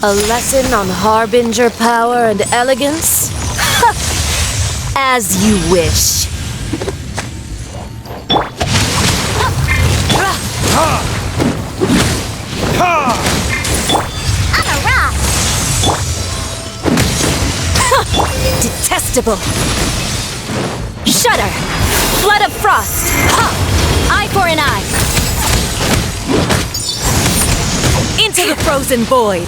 A lesson on harbinger power and elegance? As you wish. I'm a rock! Detestable! Shudder! Flood of frost! Eye for an eye! Into the frozen void!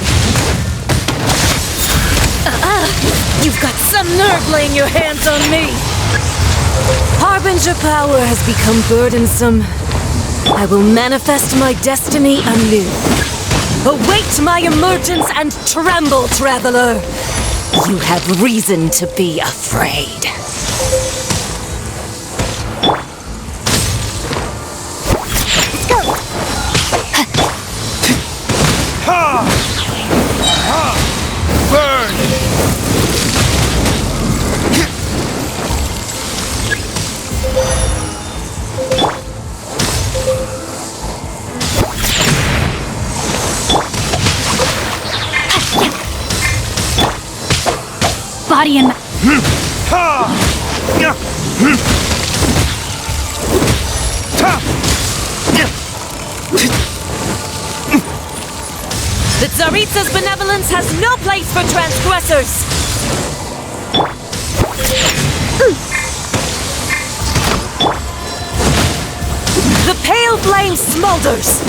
You've got some nerve laying your hands on me! Harbinger power has become burdensome. I will manifest my destiny anew. Await my emergence and tremble, traveler! You have reason to be afraid. Let's go! Burn! Body and... The Tsaritsa's benevolence has no place for transgressors! The pale flame smolders!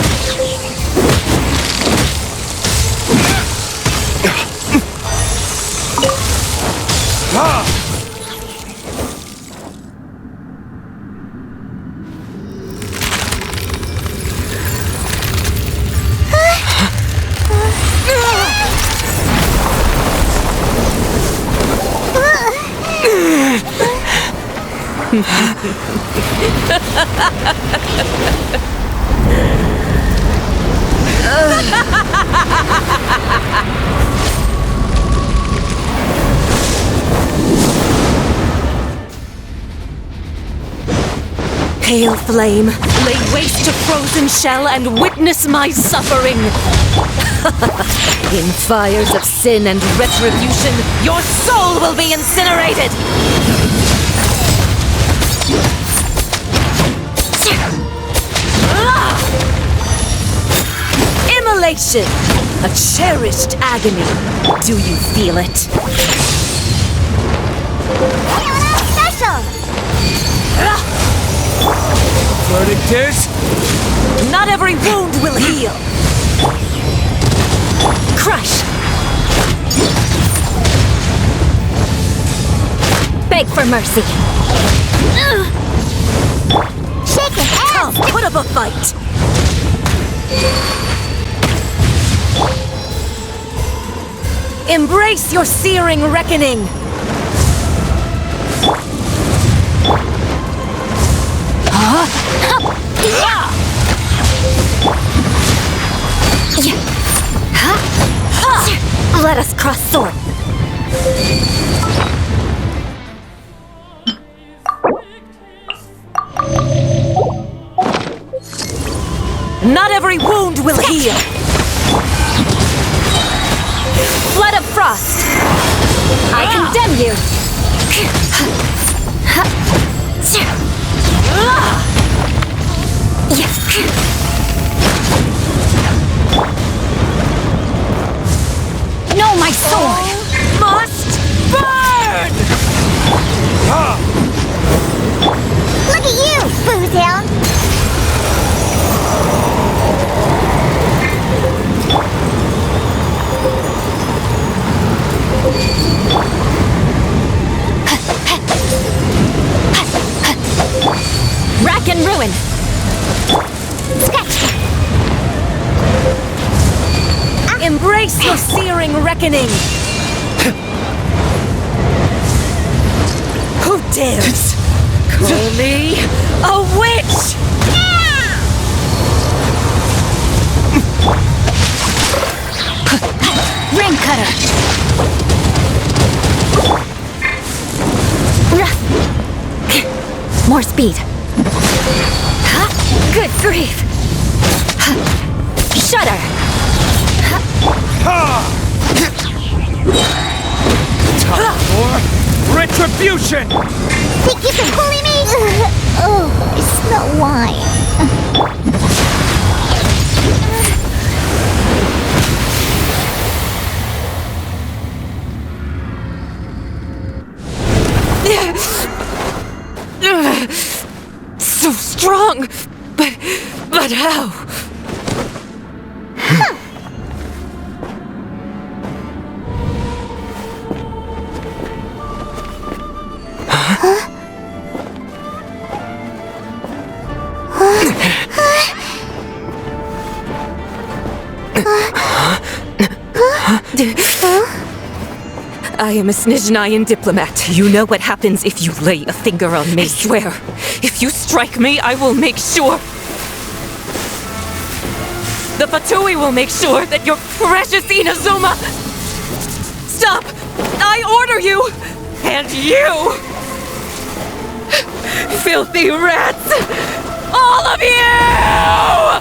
Pale flame, lay waste to frozen shell and witness my suffering! In fires of sin and retribution, your soul will be incinerated! Immolation! A cherished agony. Do you feel it? Special! Verdict is? Not every wound will heal! Crush! Beg for mercy. Shaken ass! Come, put up a fight! Embrace your searing reckoning! Let us cross sword. Not every wound will heal! Flood of frost! I condemn you. No, my sword! Must burn! Look at you, boozhound! Rack and ruin! Scratch! Embrace your searing reckoning! Who dares call me a witch? Ring cutter! More speed! Good grief! Shudder! Time for retribution! Think you can bully me? Oh, it's not wine. So strong, but how? Huh. I am a Snezhnayan diplomat. You know what happens if you lay a finger on me. I swear, if you strike me, I will make sure. The Fatui will make sure that your precious Inazuma... Stop! I order you! And you! Filthy rats! All of you!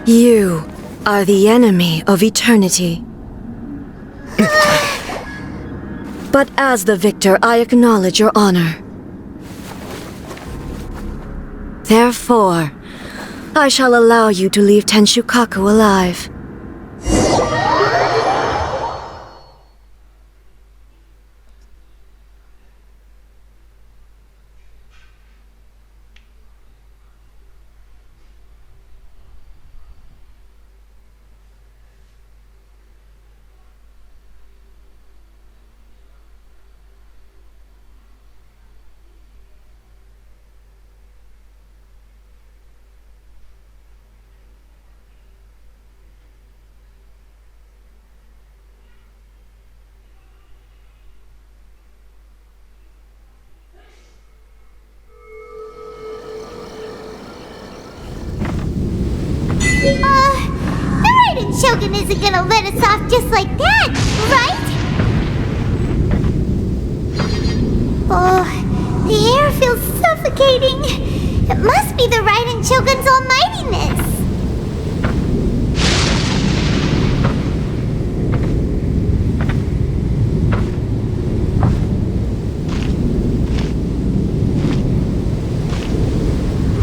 You are the enemy of eternity. But as the victor, I acknowledge your honor. Therefore, I shall allow you to leave Tenshukaku alive. The Raiden Shogun isn't gonna let us off just like that, right? Oh, the air feels suffocating. It must be the Raiden Shogun's almightiness.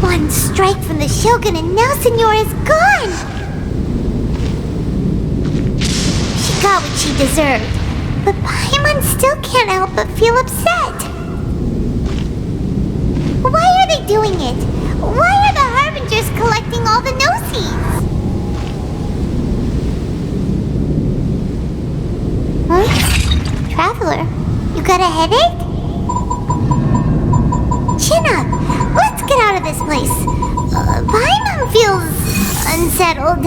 One strike from the Shogun and now Senora is gone! She got what she deserved, but Paimon still can't help but feel upset. Why are they doing it? Why are the Harbingers collecting all the no-seeds? Huh? Traveler, you got a headache? Chin up! Let's get out of this place. Paimon feels unsettled.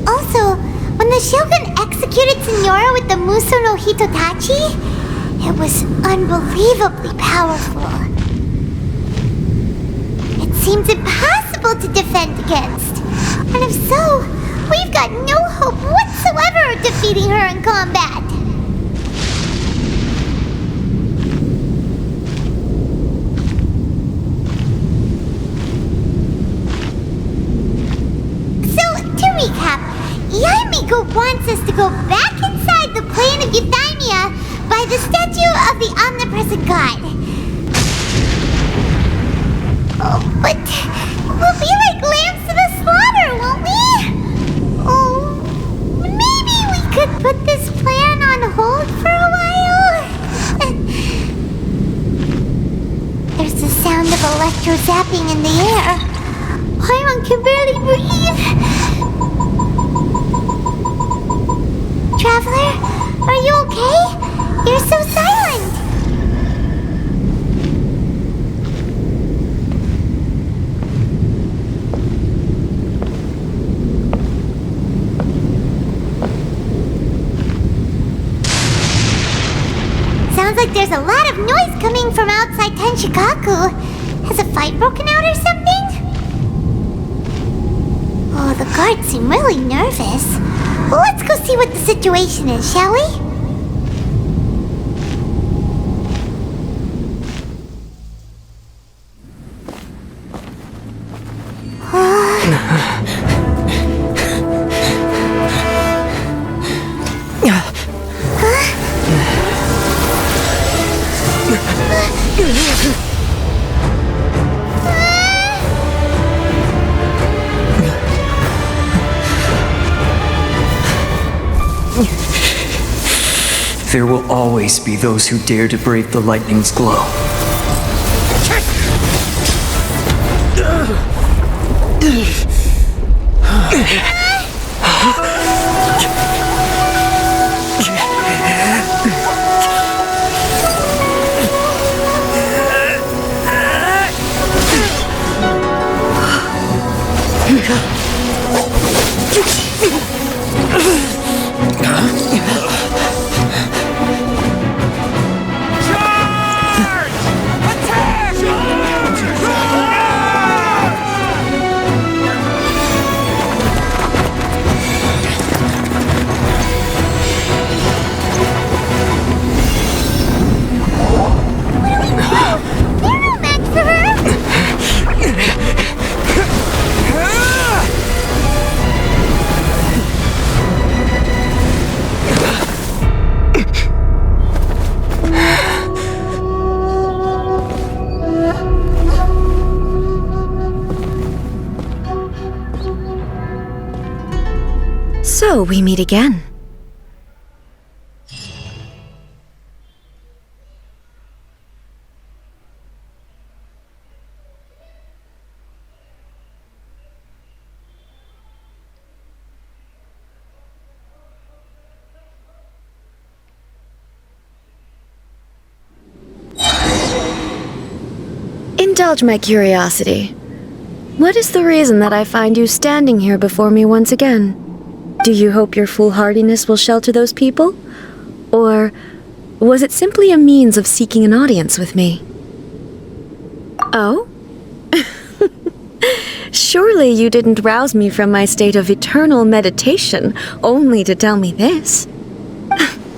Also, when the Shogun executed Senora with the Muso no Hitotachi, it was unbelievably powerful. It seems impossible to defend against. And if so, we've got no hope whatsoever of defeating her in combat. So, to recap, Yaemiko wants us to go back inside the plane of Euthymia by the statue of the omnipresent god. Oh, but we'll be like lambs to the slaughter, won't we? Oh, maybe we could put this plan on hold for a while? There's the sound of electro-zapping in the air. Paimon can barely breathe. Traveler, are you okay? You're so silent. Sounds like there's a lot of noise coming from outside Tenshukaku. Has a fight broken out or something? Oh, the guards seem really nervous. Well, let's go see what the situation is, shall we? There will always be those who dare to brave the lightning's glow. So we meet again. Indulge my curiosity. What is the reason that I find you standing here before me once again? Do you hope your foolhardiness will shelter those people? Or was it simply a means of seeking an audience with me? Oh? Surely you didn't rouse me from my state of eternal meditation only to tell me this.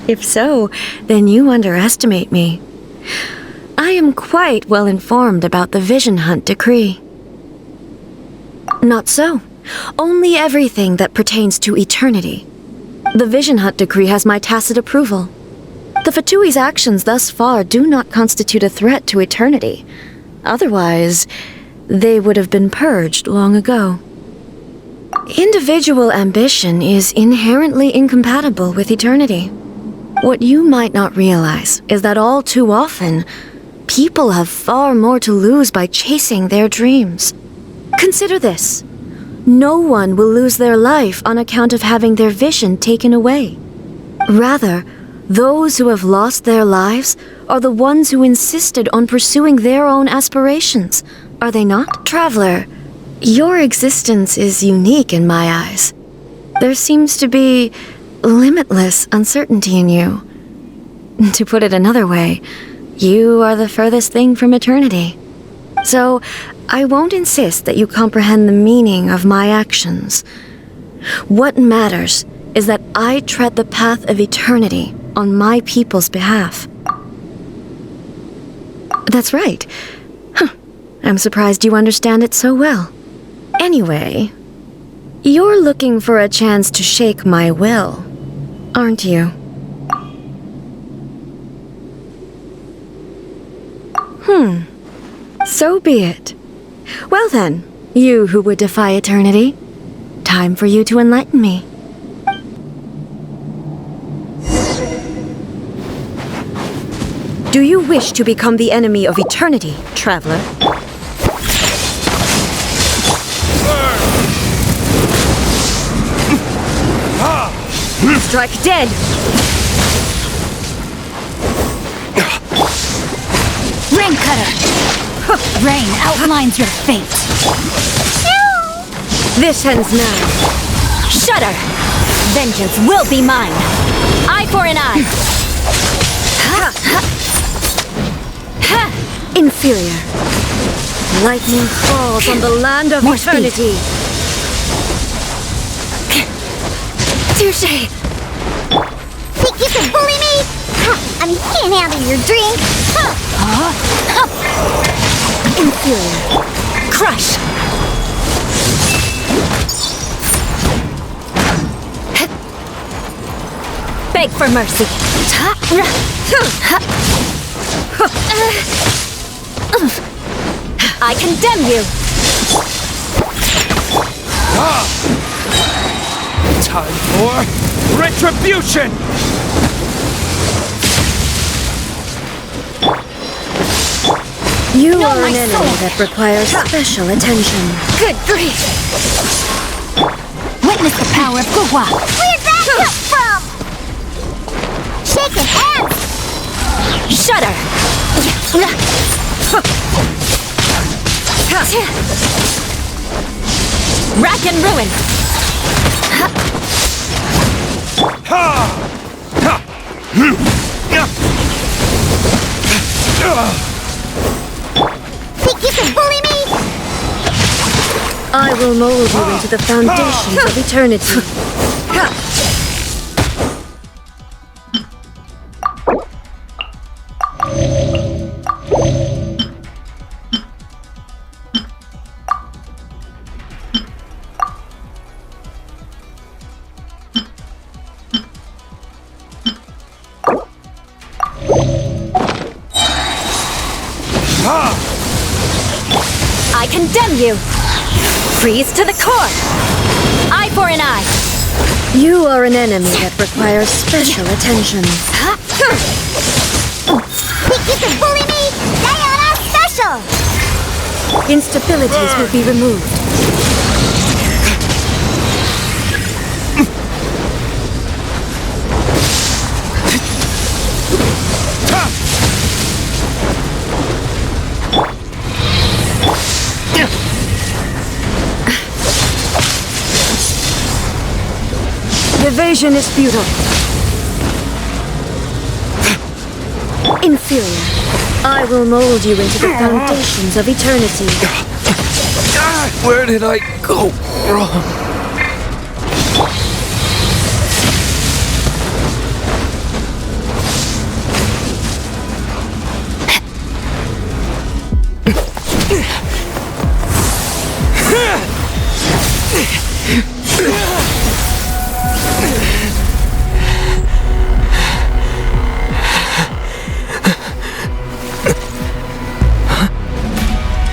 If so, then you underestimate me. I am quite well informed about the Vision Hunt decree. Not so. Only everything that pertains to eternity. The Vision Hunt decree has my tacit approval. The Fatui's actions thus far do not constitute a threat to eternity. Otherwise, they would have been purged long ago. Individual ambition is inherently incompatible with eternity. What you might not realize is that all too often, people have far more to lose by chasing their dreams. Consider this. No one will lose their life on account of having their vision taken away. Rather, those who have lost their lives are the ones who insisted on pursuing their own aspirations, are they not? Traveler, your existence is unique in my eyes. There seems to be limitless uncertainty in you. To put it another way, you are the furthest thing from eternity. So, I won't insist that you comprehend the meaning of my actions. What matters is that I tread the path of eternity on my people's behalf. That's right. I'm surprised you understand it so well. Anyway, you're looking for a chance to shake my will, aren't you? So be it. Well then, you who would defy eternity, time for you to enlighten me. Do you wish to become the enemy of eternity, traveler? Strike dead! Rain Cutter! Rain outlines your fate. This ends now. Shudder! Vengeance will be mine. Eye for an eye. Inferior. Lightning falls on the land of eternity. Touché! Think you can bully me? I mean, can't handle your drink. Inferior. Crush! Beg for mercy. I condemn you. Time for retribution! You are an enemy that requires special attention. Good grief! Witness the power of Gugwa! Where'd that come from? Shaking hands! Shudder! Rack and ruin! Think you can bully me? I will mold you into the foundations of eternity. I condemn you! Freeze to the core! Eye for an eye! You are an enemy that requires special attention. Think you can bully me? Diana special! Instabilities will be removed. Evasion is futile. Inferior. I will mold you into the foundations of eternity. Where did I go wrong?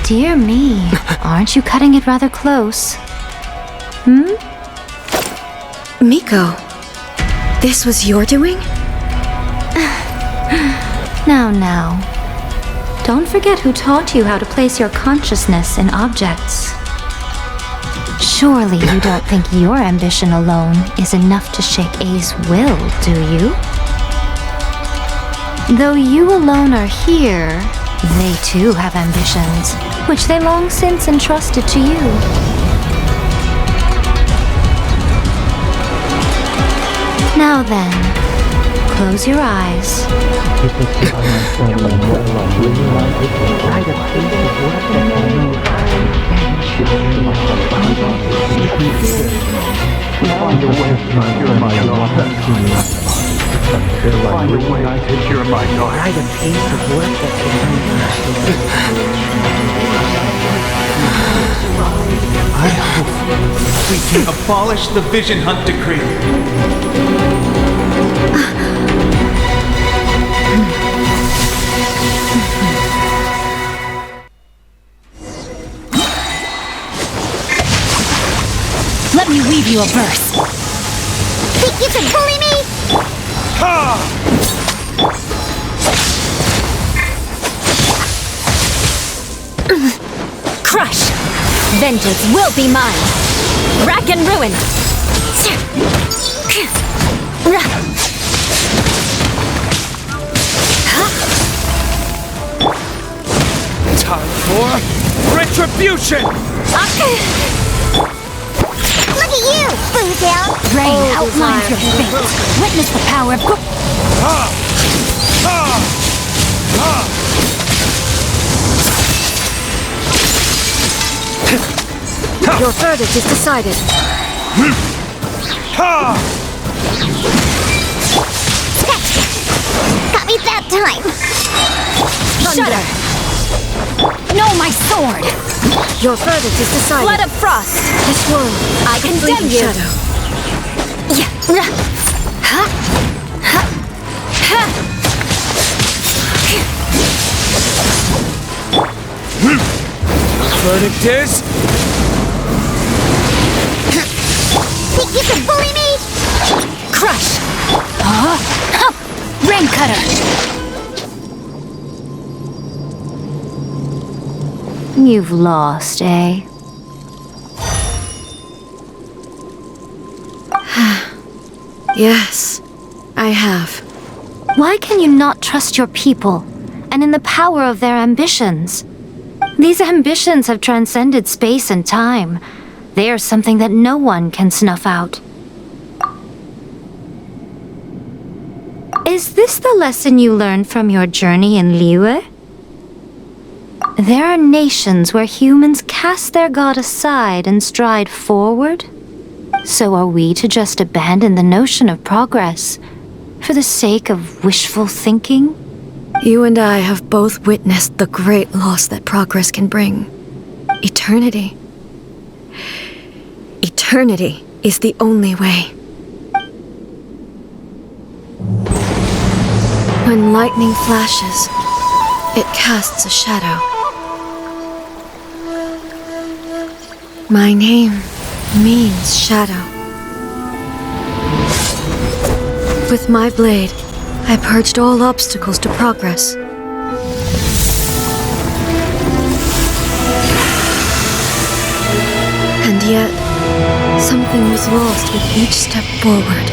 Dear me, aren't you cutting it rather close? Miko, this was your doing? Now. Don't forget who taught you how to place your consciousness in objects. Surely you don't think your ambition alone is enough to shake A's will, do you? Though you alone are here, they too have ambitions, which they long since entrusted to you. Now then, close your eyes. I hope we can abolish the Vision Hunt Decree. Let me weave you a verse. Think you can bully me? Crush! Vengeance will be mine! Rack and ruin! Time for retribution! Look at you, Boozle! Rain outlines your fate! Witness the power of Your verdict is decided. Ha! Got me that time. Shudder! No, my sword! Your verdict is decided. Blood of frost! This world, I condemn fleeting you! shadow. Verdict is... Think you can bully me? Crush! Rain cutter! You've lost, eh? Yes, I have. Why can you not trust your people and in the power of their ambitions? These ambitions have transcended space and time. They are something that no one can snuff out. Is this the lesson you learned from your journey in Liyue? There are nations where humans cast their god aside and stride forward. So are we to just abandon the notion of progress for the sake of wishful thinking? You and I have both witnessed the great loss that progress can bring. Eternity. Eternity is the only way. When lightning flashes, it casts a shadow. My name means shadow. With my blade, I purged all obstacles to progress. And yet, something was lost with each step forward.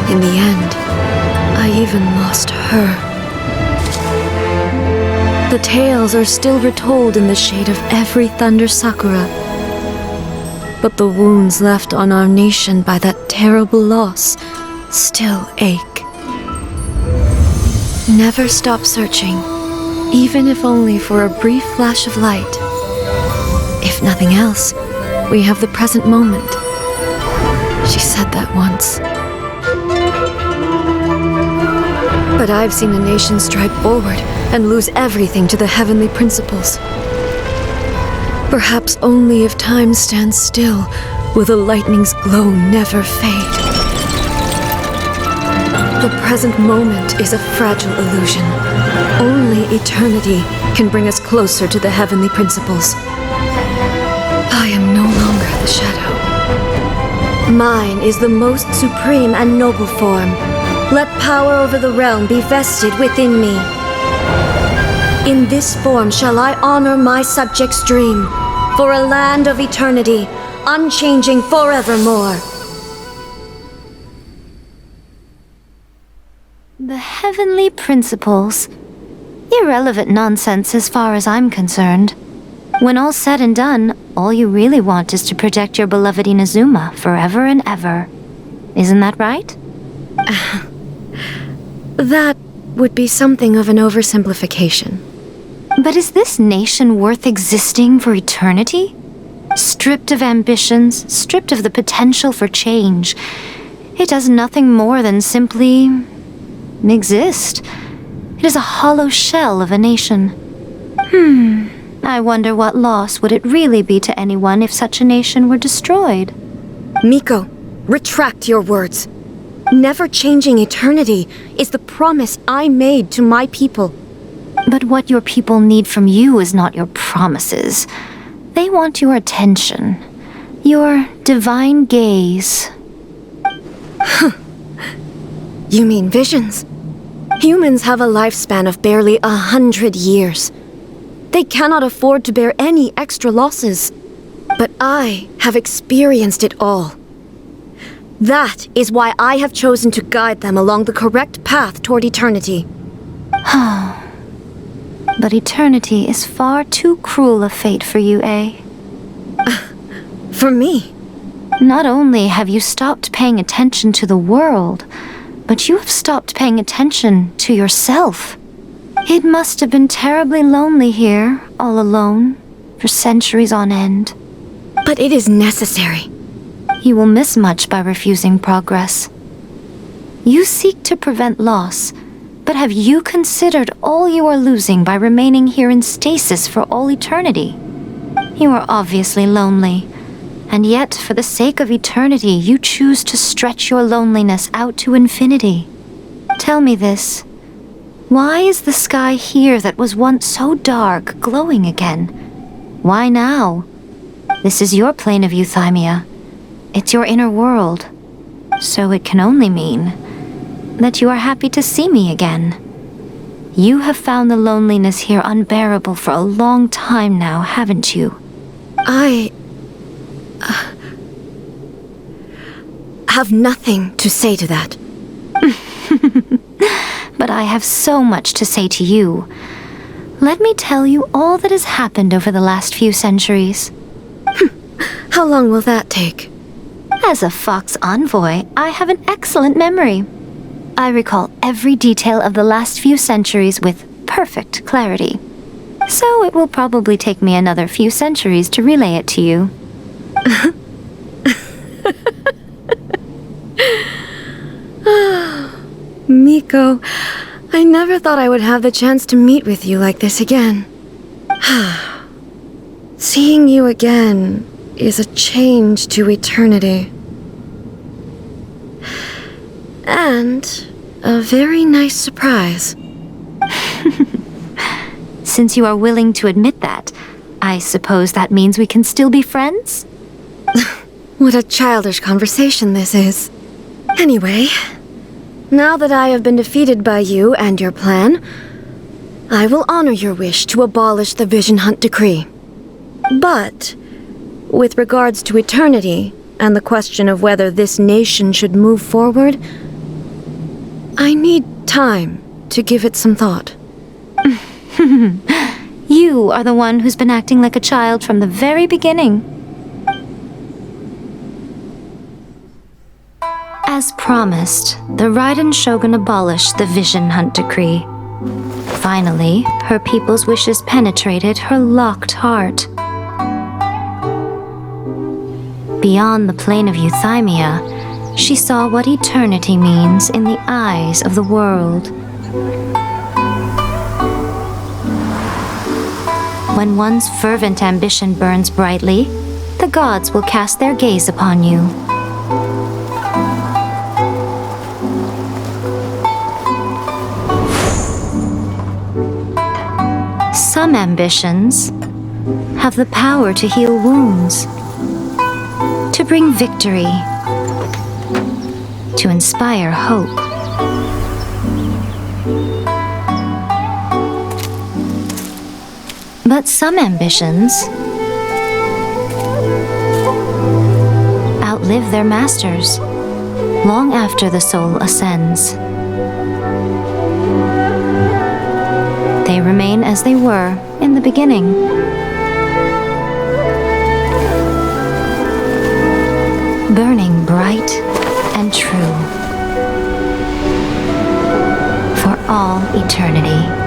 In the end, I even lost her. The tales are still retold in the shade of every thunder sakura. But the wounds left on our nation by that terrible loss still ache. Never stop searching, even if only for a brief flash of light. If nothing else, we have the present moment. She said that once. But I've seen a nation stride forward and lose everything to the heavenly principles. Perhaps only if time stands still will the lightning's glow never fade. The present moment is a fragile illusion. Only eternity can bring us closer to the heavenly principles. I am no longer the shadow. Mine is the most supreme and noble form. Let power over the realm be vested within me. In this form shall I honor my subjects' dream, for a land of eternity, unchanging forevermore. The heavenly principles. Irrelevant nonsense as far as I'm concerned. When all's said and done, all you really want is to protect your beloved Iinazuma forever and ever. Isn't that right? That would be something of an oversimplification. But is this nation worth existing for eternity? Stripped of ambitions, stripped of the potential for change, it does nothing more than simply exist. It is a hollow shell of a nation. I wonder what loss would it really be to anyone if such a nation were destroyed? Miko, retract your words. Never changing eternity is the promise I made to my people. But what your people need from you is not your promises. They want your attention. Your divine gaze. You mean visions? Humans have a lifespan of barely 100 years. They cannot afford to bear any extra losses. But I have experienced it all. That is why I have chosen to guide them along the correct path toward eternity. But eternity is far too cruel a fate for you, eh? For me? Not only have you stopped paying attention to the world, but you have stopped paying attention to yourself. It must have been terribly lonely here, all alone, for centuries on end. But it is necessary. You will miss much by refusing progress. You seek to prevent loss, but have you considered all you are losing by remaining here in stasis for all eternity? You are obviously lonely, and yet for the sake of eternity you choose to stretch your loneliness out to infinity. Tell me this. Why is the sky here that was once so dark glowing again? Why now? This is your plane of euthymia. It's your inner world. So it can only mean that you are happy to see me again. You have found the loneliness here unbearable for a long time now, haven't you? I have nothing to say to that. But I have so much to say to you. Let me tell you all that has happened over the last few centuries. How long will that take? As a Fox envoy, I have an excellent memory. I recall every detail of the last few centuries with perfect clarity. So it will probably take me another few centuries to relay it to you. Miko, I never thought I would have the chance to meet with you like this again. Seeing you again is a change to eternity. And a very nice surprise. Since you are willing to admit that, I suppose that means we can still be friends? What a childish conversation this is. Anyway, now that I have been defeated by you and your plan, I will honor your wish to abolish the Vision Hunt Decree. But, with regards to eternity and the question of whether this nation should move forward, I need time to give it some thought. You are the one who's been acting like a child from the very beginning. As promised, the Raiden Shogun abolished the Vision Hunt Decree. Finally, her people's wishes penetrated her locked heart. Beyond the plane of euthymia, she saw what eternity means in the eyes of the world. When one's fervent ambition burns brightly, the gods will cast their gaze upon you. Some ambitions have the power to heal wounds, to bring victory, to inspire hope. But some ambitions outlive their masters long after the soul ascends. They remain as they were in the beginning. Burning bright and true for all eternity.